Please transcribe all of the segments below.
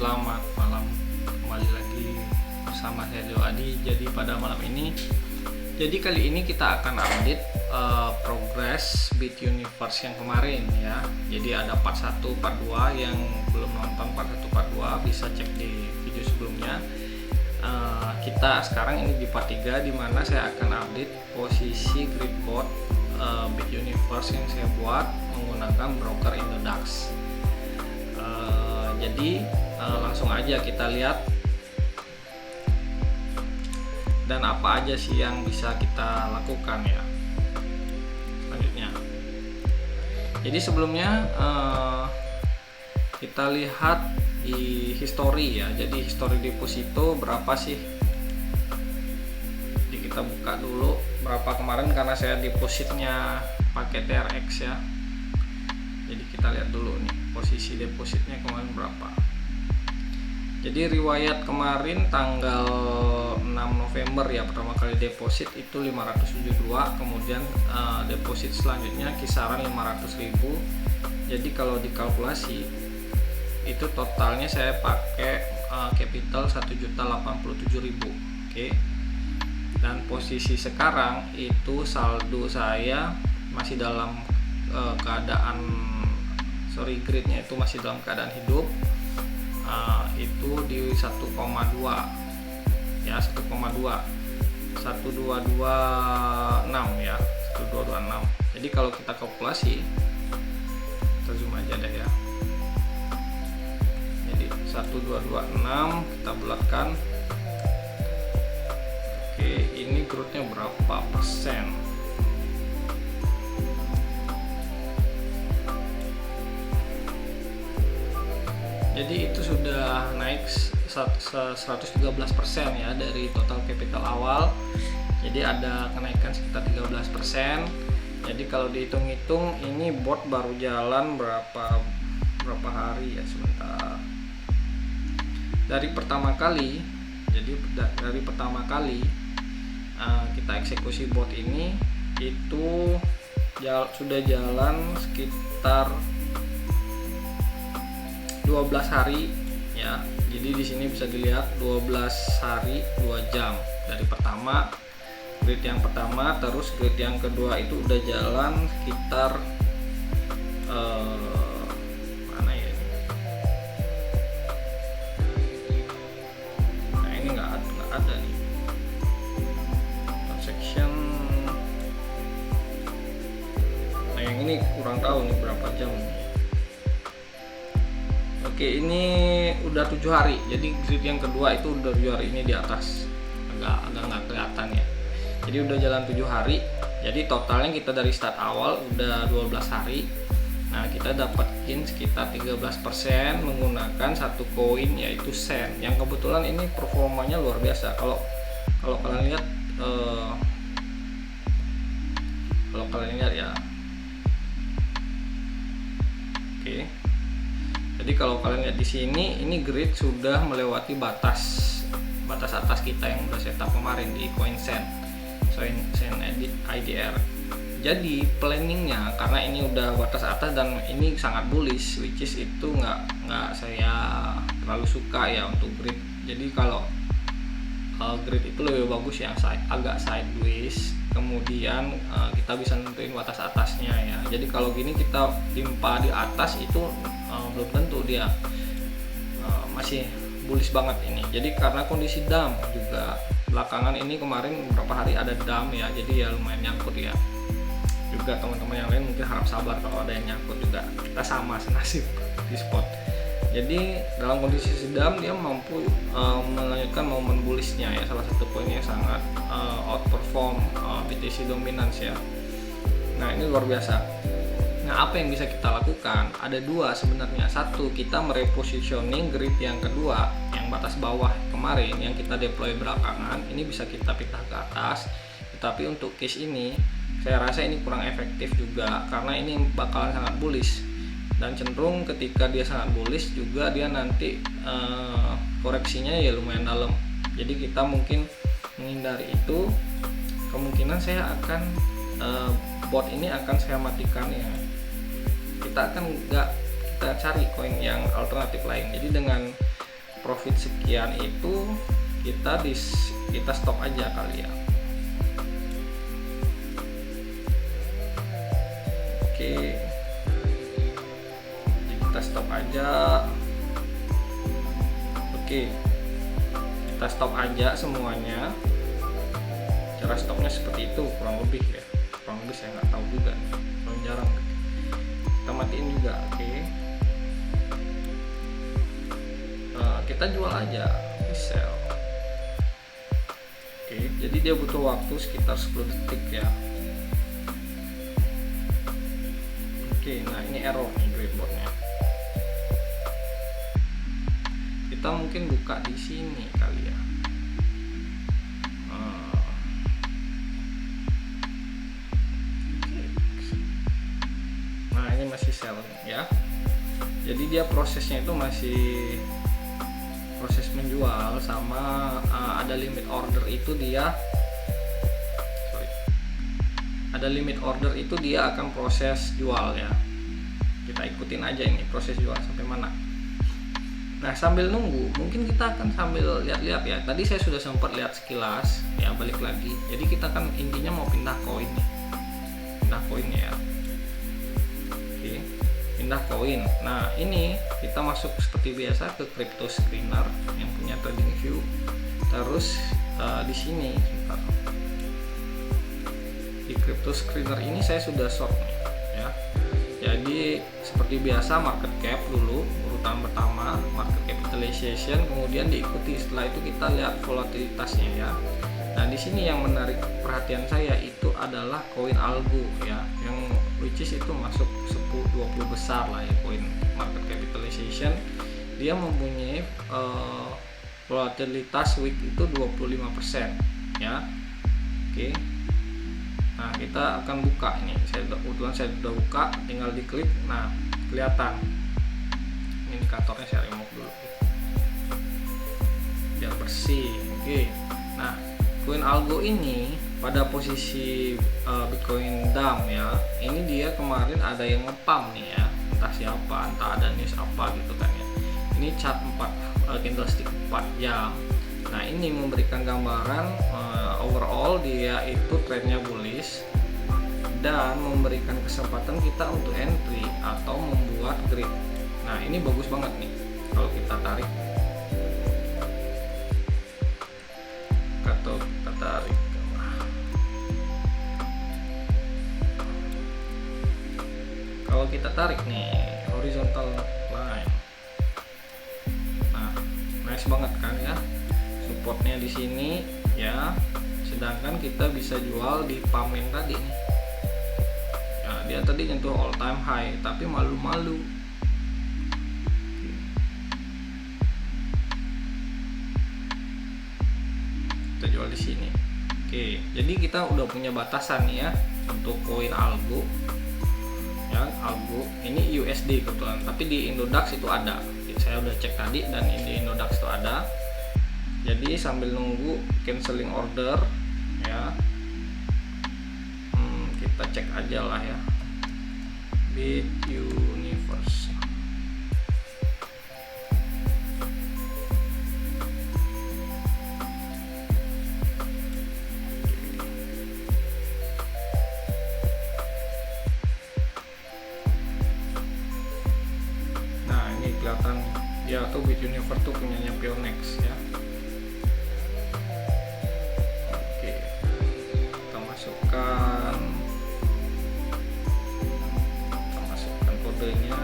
Selamat malam, kembali lagi bersama saya Dewa Adi. Jadi pada malam ini, kali ini kita akan update progress Beat Universe yang kemarin ya. Jadi ada part 1, part 2. Yang belum nonton part 1, part 2 bisa cek di video sebelumnya. Kita sekarang ini di part 3, dimana saya akan update posisi gridboard Beat Universe yang saya buat menggunakan broker Indodax. Jadi langsung aja kita lihat dan apa aja sih yang bisa kita lakukan ya selanjutnya. Jadi sebelumnya kita lihat di history ya. Jadi history deposito berapa sih? Jadi kita buka dulu berapa kemarin, karena saya depositnya pakai TRX ya. Jadi kita lihat dulu nih posisi depositnya kemarin berapa. Jadi riwayat kemarin tanggal 6 November ya, pertama kali deposit itu 572, kemudian deposit selanjutnya kisaran 500.000. Jadi kalau dikalkulasi itu totalnya saya pakai capital 1.087.000. Oke. Dan posisi sekarang itu saldo saya masih dalam gridnya itu masih dalam keadaan hidup, itu di 1,2 ya, 1,2 1226 ya, 1226. Jadi kalau kita kalkulasi, kita zoom aja deh ya. Jadi 1226 kita bulatkan. Oke, ini growth-nya berapa persen? Jadi itu sudah naik 113% ya dari total capital awal. Jadi ada kenaikan sekitar 13%. Jadi kalau dihitung-hitung ini bot baru jalan berapa hari ya, sebentar. Dari pertama kali, kita eksekusi bot ini itu sudah jalan sekitar 12 hari ya. Jadi di sini bisa dilihat 12 hari 2 jam dari grid yang pertama, terus grid yang kedua itu udah jalan sekitar mana ya ini? Nah ini nggak ada nih transaction. Nah yang ini kurang tahu nih berapa jam nih. Oke, ini udah 7 hari. Jadi grid yang kedua itu udah 7 hari, ini di atas. Agak nggak kelihatan ya. Jadi udah jalan 7 hari. Jadi totalnya kita dari start awal udah 12 hari. Nah, kita dapetin sekitar 13% menggunakan satu koin yaitu Sen. Yang kebetulan ini performanya luar biasa. Kalau kalian lihat ya. Oke. Jadi kalau kalian lihat di sini, ini grid sudah melewati batas atas kita yang udah setup kemarin di koin Sen IDR. Jadi planningnya, karena ini udah batas atas dan ini sangat bullish, which is itu nggak saya terlalu suka ya untuk grid. Jadi kalau grid itu lebih bagus yang agak sideways, kemudian kita bisa nentuin batas atasnya ya. Jadi kalau gini kita timpa di atas itu belum tentu dia masih bullish banget ini. Jadi karena kondisi dump juga belakangan ini, kemarin beberapa hari ada dump ya, jadi ya lumayan nyangkut ya. Juga teman-teman yang lain mungkin harap sabar kalau ada yang nyangkut juga, kita sama senasib di spot. Jadi dalam kondisi sedang dia mampu melanjutkan momen bullishnya ya, salah satu poin yang sangat outperform BTC Dominance ya. Nah ini luar biasa. Nah apa yang bisa kita lakukan? Ada dua sebenarnya. Satu, kita merepositioning grid yang kedua, yang batas bawah kemarin yang kita deploy belakangan, ini bisa kita pindah ke atas. Tetapi untuk case ini saya rasa ini kurang efektif juga, karena ini bakalan sangat bullish. Dan cenderung ketika dia sangat bullish juga dia nanti koreksinya ya lumayan dalam. Jadi kita mungkin menghindari itu. Kemungkinan saya akan bot ini akan saya matikan ya. Kita cari koin yang alternatif lain. Jadi dengan profit sekian itu kita stop aja kali ya. Oke, kita stop aja. Oke, kita stop aja semuanya. Cara stopnya seperti itu kurang lebih ya, kurang lebih saya nggak tahu juga nih, kurang jarang. Kita matiin juga. Oke, kita jual aja di sell. Oke, jadi dia butuh waktu sekitar 10 detik ya. Oke, nah ini error nih gridboardnya. Kita mungkin buka di sini kali ya. Nah ini masih sell ya. Jadi dia prosesnya itu masih proses menjual, sama ada limit order itu dia ada limit order itu dia akan proses jual ya. Kita ikutin aja ini proses jual sampai mana. Nah sambil nunggu mungkin kita akan sambil lihat-lihat ya. Tadi saya sudah sempat lihat sekilas ya, balik lagi. Jadi kita kan intinya mau pindah koin nih, pindah koin ya. Oke, pindah koin. Nah ini kita masuk seperti biasa ke crypto screener yang punya TradingView. Terus di sini sebentar. Di crypto screener ini saya sudah short nih ya. Jadi seperti biasa market cap dulu urutan pertama, market capitalization, kemudian diikuti setelah itu kita lihat volatilitasnya ya. Nah di sini yang menarik perhatian saya itu adalah koin Algo ya, yang which is itu masuk 10-20 besar lah ya koin market capitalization. Dia mempunyai volatilitas week itu 25% ya. Oke. Nah kita akan buka ini, kebetulan saya sudah buka, tinggal diklik. Nah kelihatan ini indikatornya, saya remove dulu biar bersih. Oke. Nah koin Algo ini pada posisi Bitcoin dump ya, ini dia kemarin ada yang ngepam nih ya, entah siapa, entah ada news apa gitu kan ya. Ini chart 4 candlestick 4 jam. Nah ini memberikan gambaran overall dia itu trennya bullish dan memberikan kesempatan kita untuk entry atau membuat grid. Nah ini bagus banget nih kalau kita tarik atau kita tarik. Kalau kita tarik nih horizontal line, nah nice banget kan ya, supportnya di sini ya. Sedangkan kita bisa jual di pump yang tadi nih. Nah, dia tadi nyentuh all time high tapi malu-malu. Kita jual di sini. Oke, jadi kita udah punya batasan nih ya untuk koin Algo. Ya, Algo ini USD kebetulan, tapi di Indodax itu ada. Saya udah cek tadi dan di Indodax itu ada. Jadi sambil nunggu canceling order ya, kita cek aja lah ya, Bit Universe. Nah ini kelihatan ya tuh, Bit Universe tuh punyanya Pionex ya. Kita masukkan kodenya,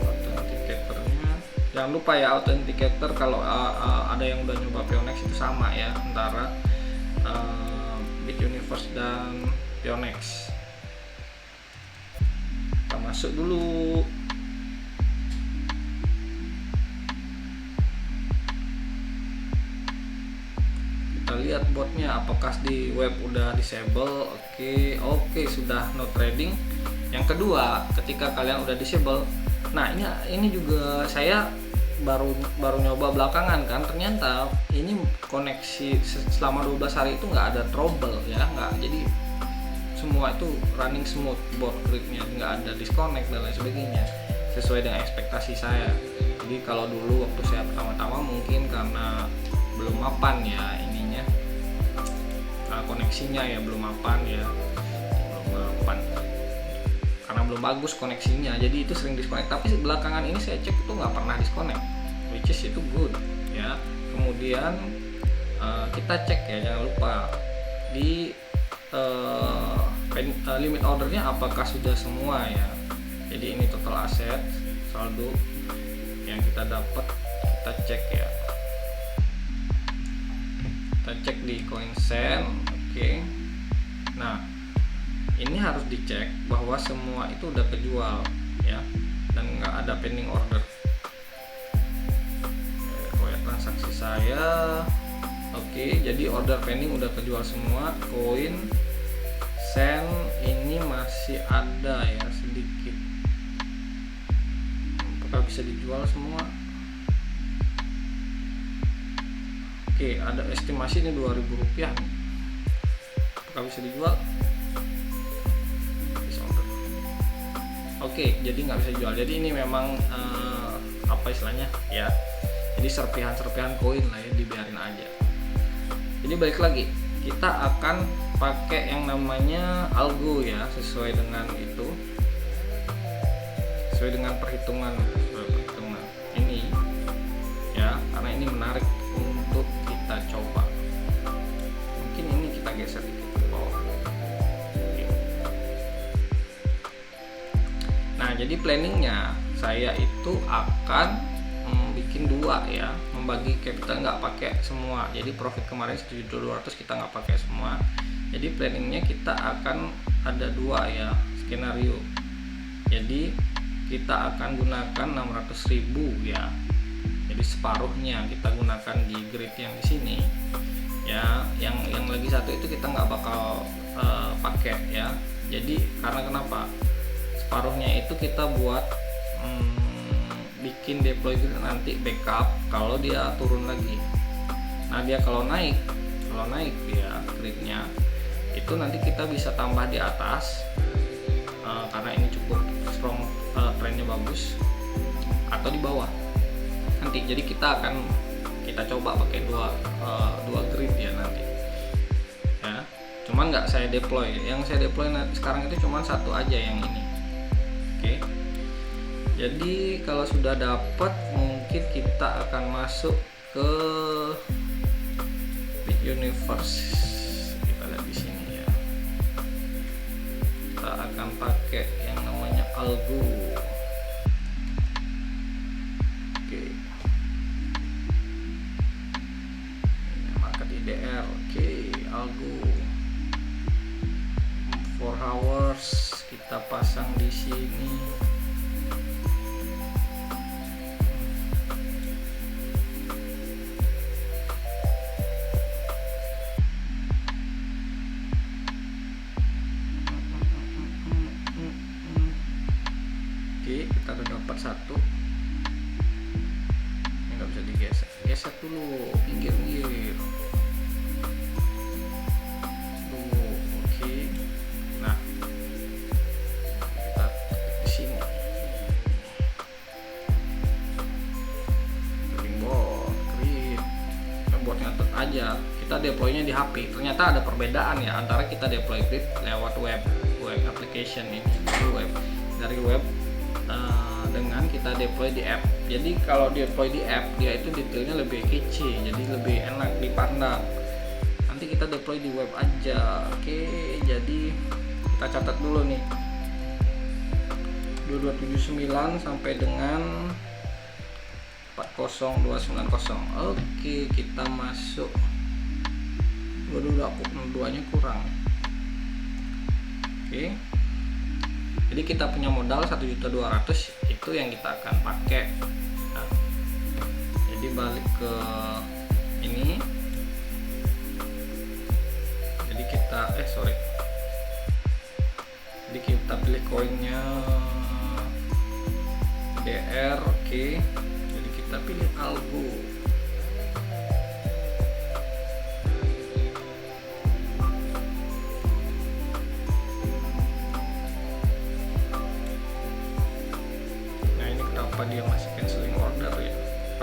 authenticatornya. Jangan lupa ya, authenticator kalau ada yang udah nyoba Pionex itu sama ya, antara Bit Universe dan Pionex. Kita masuk dulu. Lihat botnya apakah di web udah disable. Oke, sudah no trading. Yang kedua, ketika kalian udah disable, nah ini juga saya baru nyoba belakangan kan, ternyata ini koneksi selama 12 hari itu nggak ada trouble ya, nggak, jadi semua itu running smooth, bot gridnya nggak ada disconnect dan lain sebagainya. sesuai dengan ekspektasi saya. Jadi kalau dulu waktu saya pertama-tama mungkin karena belum mapan ya ininya, koneksinya ya belum mapan ya, karena belum bagus koneksinya, jadi itu sering disconnect. Tapi belakangan ini saya cek itu nggak pernah disconnect, which is itu good ya. Kemudian kita cek ya, jangan lupa di limit ordernya apakah sudah semua ya. Jadi ini total aset saldo yang kita dapat, kita cek ya, kita cek di CoinSend. Oke. Nah ini harus dicek bahwa semua itu udah kejual ya, dan nggak ada pending order. Koin transaksi saya, oke, jadi order pending udah kejual semua. Koin Send ini masih ada ya sedikit, apakah bisa dijual semua? Oke, ada estimasi ini 2.000 rupiah nih. Apakah bisa dijual? Oke, jadi nggak bisa jual. Jadi ini memang apa istilahnya ya, jadi serpihan-serpihan koin lah ya, dibiarin aja. Jadi balik lagi, kita akan pakai yang namanya algo ya, sesuai dengan itu, sesuai dengan perhitungan ini ya, karena ini menarik untuk kita coba. Mungkin ini kita geser dikit ke bawah. Nah, jadi planningnya saya itu akan bikin dua ya, membagi capital, nggak pakai semua. Jadi profit kemarin 1.200.000 kita nggak pakai semua. Jadi planningnya kita akan ada dua ya skenario. Jadi kita akan gunakan 600.000 ya. Jadi separuhnya kita gunakan di grid yang di sini ya. Yang lagi satu itu kita nggak bakal pakai ya. Jadi karena kenapa? Separuhnya itu kita buat bikin deploy grid, nanti backup kalau dia turun lagi. Nah dia kalau naik dia gridnya itu nanti kita bisa tambah di atas karena ini cukup strong, trennya bagus, atau di bawah nanti. Jadi kita coba pakai dua grid ya nanti ya. Cuman nggak saya deploy, yang saya deploy sekarang itu cuma satu aja yang ini. Oke. Jadi kalau sudah dapat, mungkin kita akan masuk ke Bituniverse. Kita lihat di sini ya. Kita akan pakai yang namanya algo. Oke. Market IDR. Oke, algo. 4 hours kita pasang di sini. Kita udah dapat satu. Ini nggak bisa digeser dulu, pinggir. Oke. Nah, kita di sini. Buat nyatet aja. Kita deploynya di HP. Ternyata ada perbedaan ya antara kita deploy grid lewat web application ini dari web dengan kita deploy di app. Jadi kalau deploy di app dia itu detailnya lebih kece, jadi lebih enak dipandang. Nanti kita deploy di web aja. Oke, jadi kita catat dulu nih 2279 sampai dengan 40290. Oke, kita masuk. Duanya kurang. Oke. Jadi kita punya modal 1.200.000, itu yang kita akan pakai. Nah, jadi balik ke ini. Jadi kita Jadi kita pilih koinnya DR. Oke. Jadi kita pilih algo.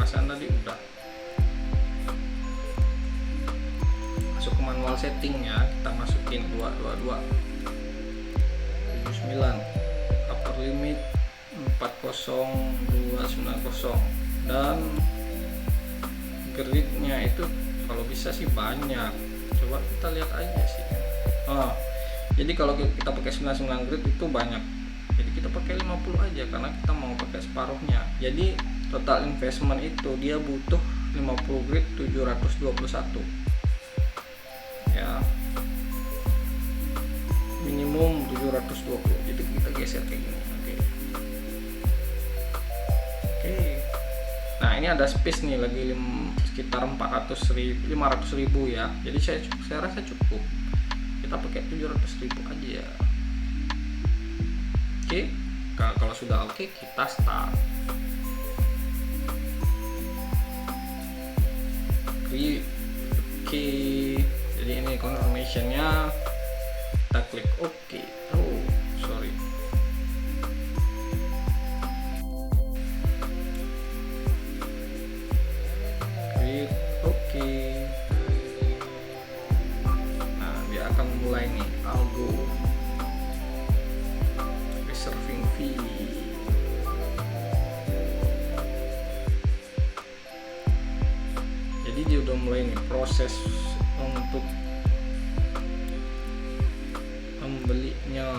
perasaan tadi udah. Masuk ke manual setting ya, kita masukin 222 79, upper limit 40290, dan gridnya itu kalau bisa sih banyak. Coba kita lihat aja sih. Jadi kalau kita pakai 99 grid itu banyak, jadi kita pakai 50 aja karena kita mau pakai separuhnya. Jadi total investment itu dia butuh 50 grid 721 ya, minimum 720. Jadi kita geser kayak gini. Oke. Nah ini ada space nih lagi sekitar 500.000 ya, jadi saya rasa cukup, kita pakai 700.000 aja ya. Oke, kalau sudah oke, kita start. Oke, jadi ini confirmationnya, kita klik oke. Sorry, klik oke. Nah dia akan mulai nih algo reserving fee. Jadi dia udah mulai nih proses untuk membelinya.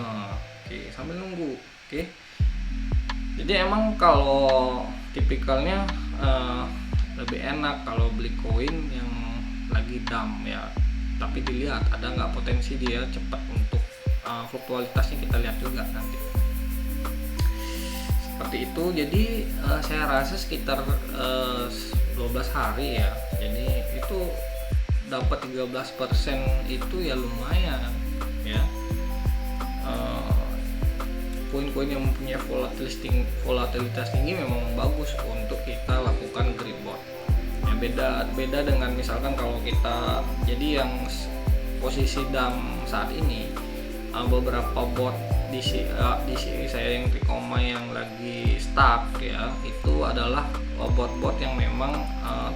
Oke, sambil nunggu. Oke, jadi emang kalau tipikalnya lebih enak kalau beli koin yang lagi dump ya, tapi dilihat ada nggak potensi dia cepat untuk fluktualitasnya, kita lihat juga nanti. Seperti itu. Jadi saya rasa sekitar 12 hari ya, jadi itu dapat 13% itu ya lumayan ya. Koin-koin yang mempunyai volatilitas tinggi memang bagus untuk kita lakukan grid bot ya. Beda dengan misalkan kalau kita, jadi yang posisi dump saat ini, beberapa bot di sini saya yang Picoma yang lagi stuck ya, itu adalah bot-bot yang memang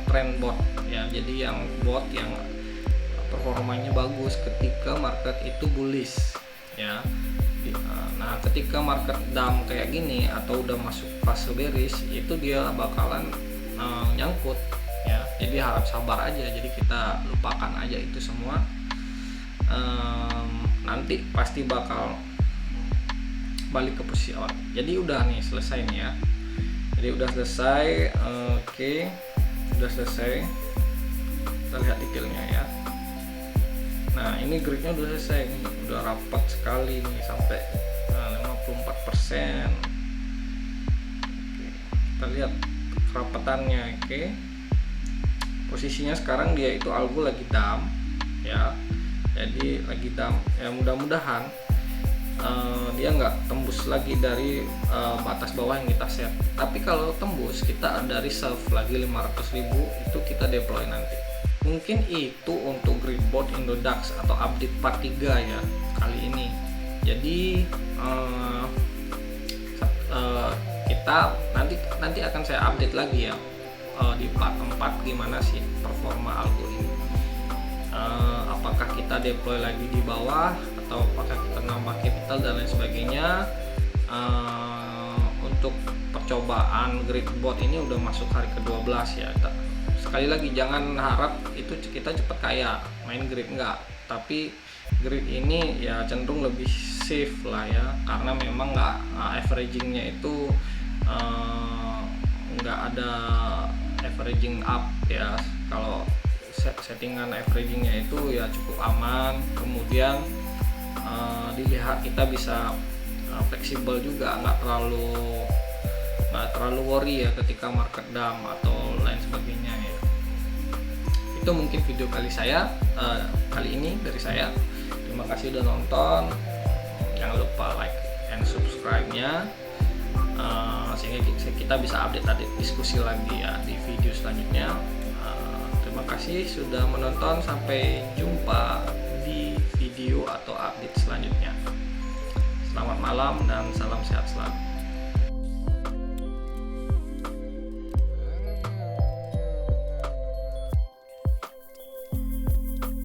trend bot ya, jadi yang bot yang performanya bagus ketika market itu bullish ya. Nah ketika market dump kayak gini atau udah masuk fase bearish, itu dia bakalan nyangkut ya, jadi harap sabar aja. Jadi kita lupakan aja itu semua, nanti pasti bakal balik ke posisi awal. Jadi udah nih selesai nih ya, jadi udah selesai. Oke, udah selesai, kita lihat detailnya ya. Nah ini gridnya udah selesai nih, udah rapat sekali nih sampai 54%. Oke, kita lihat kerapatannya. Oke, posisinya sekarang dia itu algo lagi dump ya, jadi lagi dump ya. Mudah-mudahan dia nggak tembus lagi dari batas bawah yang kita set, tapi kalau tembus kita ada reserve lagi 500.000, itu kita deploy nanti. Mungkin itu untuk grid bot Indodax atau update part 3 ya kali ini. Jadi kita nanti akan saya update lagi ya di part 4 gimana sih performa algo ini. Apakah kita deploy lagi di bawah atau apakah kita nambah capital dan lain sebagainya. Untuk percobaan grid bot ini udah masuk hari ke-12 ya. Sekali lagi jangan harap itu kita cepat kaya main grid, enggak, tapi grid ini ya cenderung lebih safe lah ya, karena memang nggak averagingnya itu nggak ada averaging up ya. Kalau settingan averagingnya itu ya cukup aman. Kemudian dilihat kita bisa fleksibel juga, nggak terlalu worry ya ketika market dump atau lain sebagainya ya. Itu mungkin video kali ini dari saya. Terima kasih udah nonton, jangan lupa like and subscribe-nya, sehingga kita bisa update diskusi lagi ya di video selanjutnya. Terima kasih sudah menonton, sampai jumpa di video atau update selanjutnya. Selamat malam dan salam sehat selalu.